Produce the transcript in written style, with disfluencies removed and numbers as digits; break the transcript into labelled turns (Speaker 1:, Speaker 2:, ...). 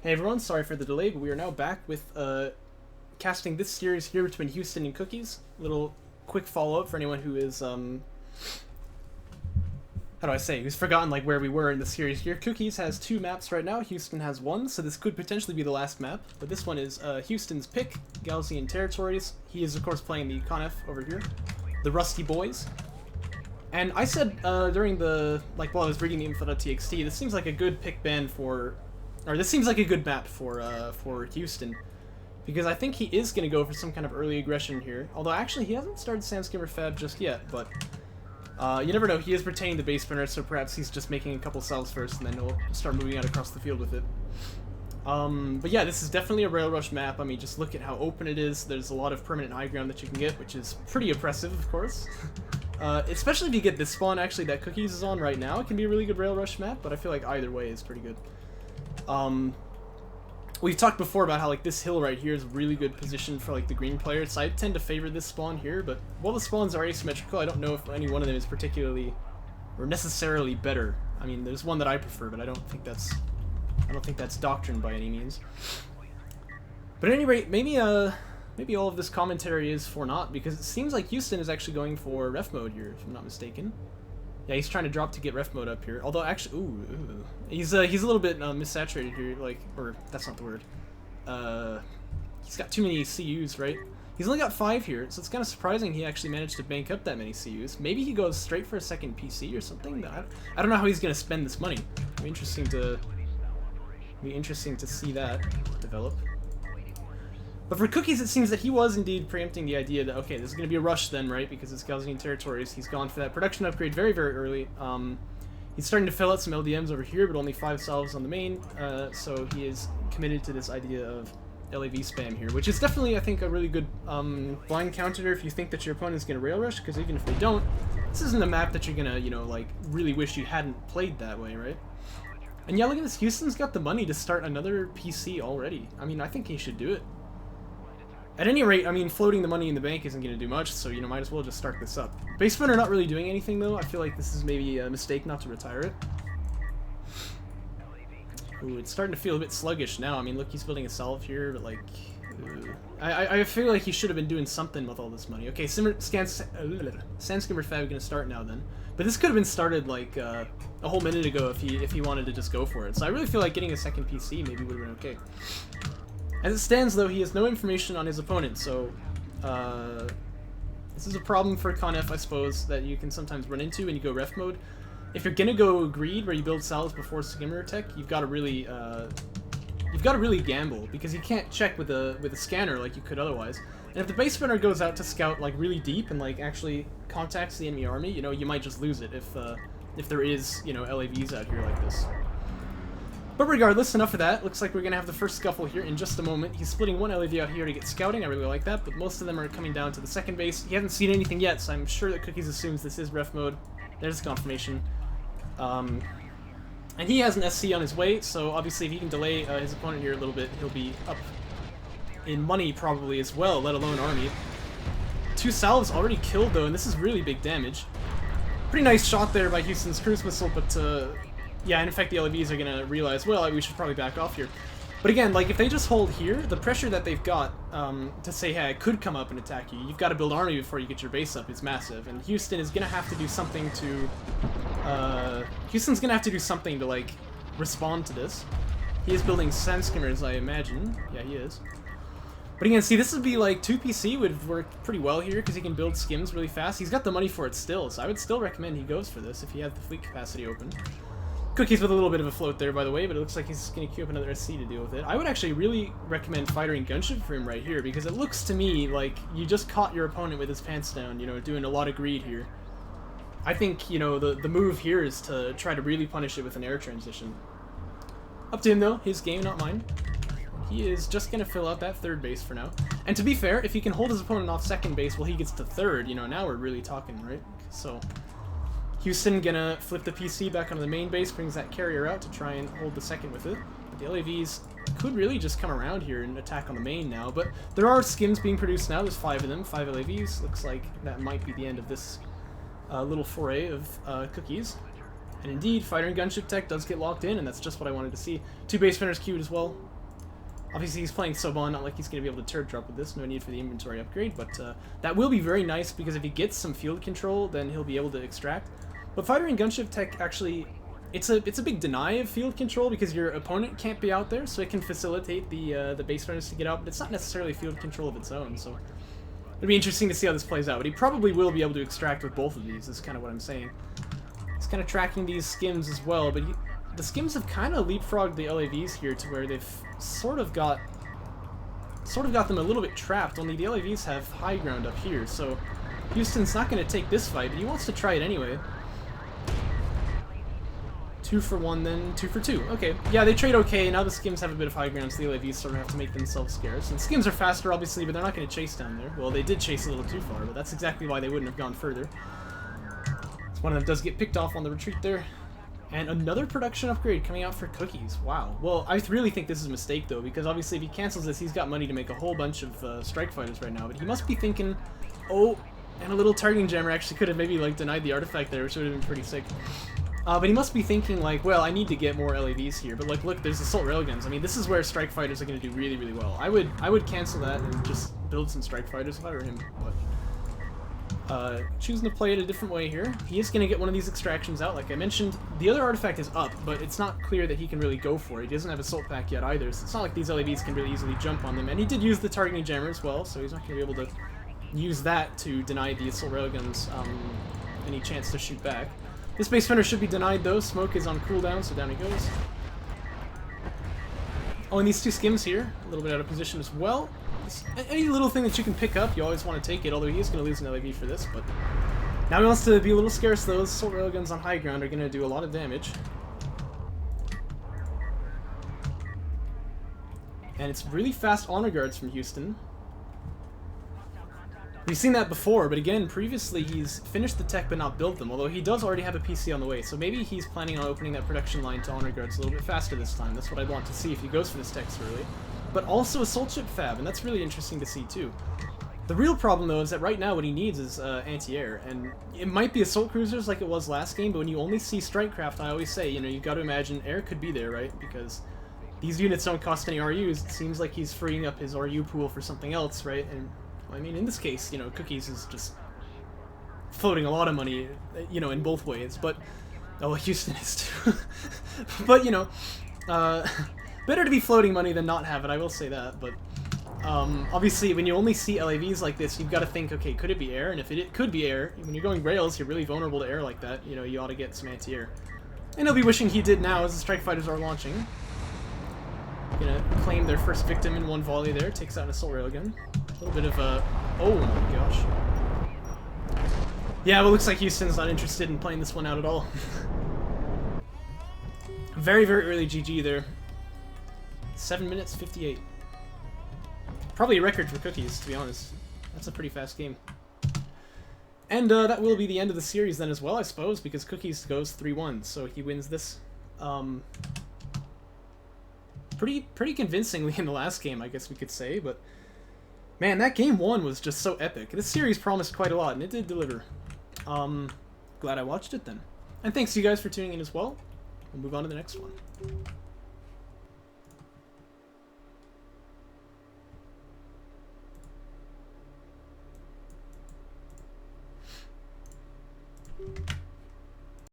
Speaker 1: Hey everyone, sorry for the delay, but we are now back with casting this series here between Houston and Cookies. Little quick follow-up for anyone who is, how do I say, who's forgotten like where we were in the series here. Cookies has 2 maps right now, Houston has 1, so this could potentially be the last map. But this one is Houston's pick, Galcian Territories. He is of course playing the Conef over here, the Rusty Boys. And I said during the, while I was reading the info.txt, this seems like a good pick ban for, or this seems like a good map for Houston, because I think he is going to go for some kind of early aggression here. Although actually he hasn't started Sandskimmer Fab just yet, but you never know. He is retaining the base spinner, so perhaps he's just making a couple cells first, and then he'll start moving out across the field with it. But yeah, this is definitely a rail rush map. I mean, just look at how open it is. There's a lot of permanent high ground that you can get, which is pretty oppressive, of course. Especially if you get this spawn, actually, that Cookies is on right now. It can be a really good rail rush map, but I feel like either way is pretty good. We've talked before about how like this hill right here is a really good position for like the green players, so I tend to favor this spawn here, but while the spawns are asymmetrical, I don't know if any one of them is particularly or necessarily better. I mean, there's one that I prefer, but I don't think that's doctrine by any means. But at any rate, maybe all of this commentary is for naught, because it seems like Houston is actually going for ref mode here, if I'm not mistaken. Yeah, he's trying to drop to get ref mode up here. Although actually, ooh. He's a little bit missaturated here, or that's not the word. He's got too many CUs, right? He's only got 5 here, so it's kind of surprising he actually managed to bank up that many CUs. Maybe he goes straight for a second PC or something. I don't know how he's gonna spend this money. It'll be interesting to see that develop. But for Cookies, it seems that he was indeed preempting the idea that, okay, this is going to be a rush then, right? Because it's Galcian Territories. He's gone for that production upgrade very, very early. He's starting to fill out some LDMs over here, but only 5 salves on the main. So he is committed to this idea of LAV spam here, which is definitely, I think, a really good blind counter if you think that your opponent is going to rail rush, because even if they don't, this isn't a map that you're going to, you know, like, really wish you hadn't played that way, right? And yeah, look at this. Houston's got the money to start another PC already. I mean, I think he should do it. At any rate, I mean, floating the money in the bank isn't going to do much, so, you know, might as well just start this up. Base spinner not really doing anything, though. I feel like this is maybe a mistake not to retire it. Ooh, it's starting to feel a bit sluggish now. I mean, look, he's building a salve here, but, like... I feel like he should have been doing something with all this money. Okay, Sandskimmer Fab going to start now, then. But this could have been started, like, a whole minute ago if he wanted to just go for it. So I really feel like getting a second PC maybe would have been okay. As it stands, though, he has no information on his opponent, so this is a problem for Conef, I suppose, that you can sometimes run into when you go ref mode. If you're gonna go greed, where you build salves before skimmer tech, you've got to really gamble, because you can't check with a scanner like you could otherwise. And if the base spinner goes out to scout like really deep and like actually contacts the enemy army, you know, you might just lose it if there is, you know, LAVs out here like this. But regardless, enough of that. Looks like we're going to have the first scuffle here in just a moment. He's splitting one LAV out here to get scouting. I really like that, but most of them are coming down to the second base. He hasn't seen anything yet, so I'm sure that Cookies assumes this is ref mode. There's confirmation. And he has an SC on his way, so obviously if he can delay his opponent here a little bit, he'll be up in money probably as well, let alone army. 2 salves already killed, though, and this is really big damage. Pretty nice shot there by Houston's cruise missile, but... yeah, and in fact the LAVs are going to realize, well, we should probably back off here. But again, like, if they just hold here, the pressure that they've got to say, hey, I could come up and attack you, you've got to build army before you get your base up, is massive. And Houston is going to have to do something to... Houston's going to have to do something to, like, respond to this. He is building Sandskimmers, I imagine. Yeah, he is. But again, see, this would be, like, 2 PC would work pretty well here, because he can build skims really fast. He's got the money for it still, so I would still recommend he goes for this if he had the fleet capacity open. Cookies with a little bit of a float there, by the way, but it looks like he's going to queue up another SC to deal with it. I would actually really recommend firing gunship for him right here, because it looks to me like you just caught your opponent with his pants down, you know, doing a lot of greed here. I think, you know, the move here is to try to really punish it with an air transition. Up to him, though. His game, not mine. He is just going to fill out that third base for now. And to be fair, if he can hold his opponent off second base while he gets to third, you know, now we're really talking, right? So... Houston gonna flip the PC back onto the main base, brings that carrier out to try and hold the second with it. But the LAVs could really just come around here and attack on the main now, but there are skims being produced now. There's 5 of them, 5 LAVs. Looks like that might be the end of this little foray of Cookies. And indeed, fighter and gunship tech does get locked in, and that's just what I wanted to see. 2 base spinners queued as well. Obviously, he's playing Soban, not like he's going to be able to turret drop with this. No need for the inventory upgrade, but that will be very nice because if he gets some field control, then he'll be able to extract. But Fighter and Gunship Tech actually, it's a big deny of field control because your opponent can't be out there, so it can facilitate the base runners to get out, but it's not necessarily field control of its own, so it'll be interesting to see how this plays out. But he probably will be able to extract with both of these, is kind of what I'm saying. He's kind of tracking these skims as well, but the skims have kind of leapfrogged the LAVs here to where they've sort of got them a little bit trapped, only the LAVs have high ground up here, so Houston's not going to take this fight, but he wants to try it anyway. 2 for 1, then 2 for 2. Okay, yeah, they trade okay. Now the skims have a bit of high ground, so the LAVs sort of have to make themselves scarce. And skims are faster, obviously, but they're not going to chase down there. Well, they did chase a little too far, but that's exactly why they wouldn't have gone further. So one of them does get picked off on the retreat there. And another production upgrade coming out for Cookies. Wow. Well, I really think this is a mistake, though, because obviously if he cancels this, he's got money to make a whole bunch of strike fighters right now. But he must be thinking, oh, and a little targeting jammer actually could have maybe, like, denied the artifact there, which would have been pretty sick. But he must be thinking, like, well, I need to get more LAVs here. But, like, look, there's Assault Railguns. I mean, this is where strike fighters are going to do really, really well. I would cancel that and just build some strike fighters if I were him. But choosing to play it a different way here. He is going to get one of these extractions out. Like I mentioned, the other artifact is up, but it's not clear that he can really go for it. He doesn't have Assault Pack yet either, so it's not like these LAVs can really easily jump on them. And he did use the targeting jammer as well, so he's not going to be able to use that to deny the Assault Railguns any chance to shoot back. This base runner should be denied though. Smoke is on cooldown, so down he goes. Oh, and these two skims here, a little bit out of position as well. Any little thing that you can pick up, you always want to take it, although he is going to lose an LAV for this, but now he wants to be a little scarce. Those Assault Railguns on high ground are going to do a lot of damage. And it's really fast honor guards from Houston. We've seen that before, but again, previously he's finished the tech but not built them, although he does already have a PC on the way, so maybe he's planning on opening that production line to honor guards a little bit faster this time. That's what I'd want to see if he goes for this tech so early. But also Assault Ship Fab, and that's really interesting to see too. The real problem though is that right now what he needs is anti-air, and it might be Assault Cruisers like it was last game, but when you only see Strike Craft, I always say, you know, you've got to imagine air could be there, right? Because these units don't cost any RUs. It seems like he's freeing up his RU pool for something else, right? And I mean, in this case, you know, Cookies is just floating a lot of money, you know, in both ways, but oh, Houston is too. But, you know, better to be floating money than not have it, I will say that, but obviously when you only see LAVs like this, you've got to think, okay, could it be air? And if it could be air, when you're going rails, you're really vulnerable to air like that, you know, you ought to get some anti-air. And he'll be wishing he did now as the strike fighters are launching. Gonna claim their first victim in one volley there, takes out an Assault Railgun. A little bit of a... oh my gosh. Yeah, well, it looks like Houston's not interested in playing this one out at all. Very, very early GG there. 7 minutes 58. Probably a record for Cookies, to be honest. That's a pretty fast game. And that will be the end of the series then as well, I suppose, because Cookies goes 3-1, so he wins this. Pretty convincingly in the last game, I guess we could say, but man, that game 1 was just so epic. This series promised quite a lot, and it did deliver. Glad I watched it then. And thanks to you guys for tuning in as well. We'll move on to the next one.